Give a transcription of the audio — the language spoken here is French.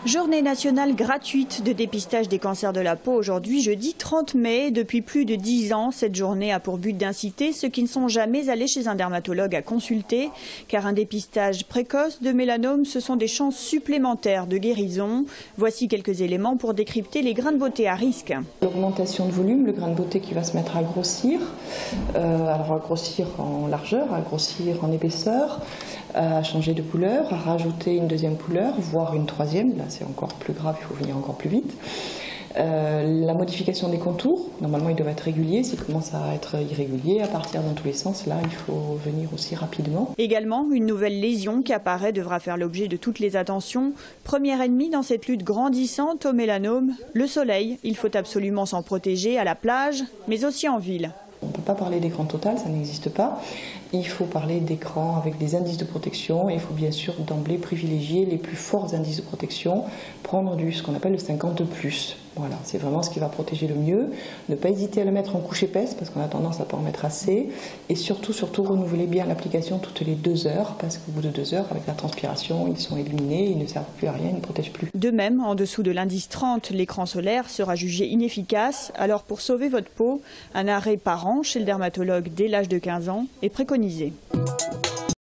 Journée nationale gratuite de dépistage des cancers de la peau aujourd'hui, jeudi 30 mai. Depuis plus de 10 ans, cette journée a pour but d'inciter ceux qui ne sont jamais allés chez un dermatologue à consulter. Car un dépistage précoce de mélanome, ce sont des chances supplémentaires de guérison. Voici quelques éléments pour décrypter les grains de beauté à risque. L'augmentation de volume, le grain de beauté qui va se mettre à grossir. Alors à grossir en largeur, à grossir en épaisseur, à changer de couleur, à rajouter une deuxième couleur, voire une troisième. Là, c'est encore plus grave, il faut venir encore plus vite. La modification des contours, normalement ils doivent être réguliers, s'ils commencent à être irréguliers, à partir dans tous les sens, là il faut venir aussi rapidement. Également, une nouvelle lésion qui apparaît devra faire l'objet de toutes les attentions. Premier ennemi dans cette lutte grandissante au mélanome, le soleil. Il faut absolument s'en protéger à la plage, mais aussi en ville. On ne peut pas parler d'écran total, ça n'existe pas. Il faut parler d'écran avec des indices de protection et il faut bien sûr d'emblée privilégier les plus forts indices de protection, prendre ce qu'on appelle le 50+. Voilà, c'est vraiment ce qui va protéger le mieux. Ne pas hésiter à le mettre en couche épaisse parce qu'on a tendance à ne pas en mettre assez. Et surtout renouveler bien l'application toutes les 2 heures parce qu'au bout de 2 heures, avec la transpiration, ils sont éliminés, ils ne servent plus à rien, ils ne protègent plus. De même, en dessous de l'indice 30, l'écran solaire sera jugé inefficace. Alors pour sauver votre peau, un arrêt par an chez le dermatologue dès l'âge de 15 ans est préconisé.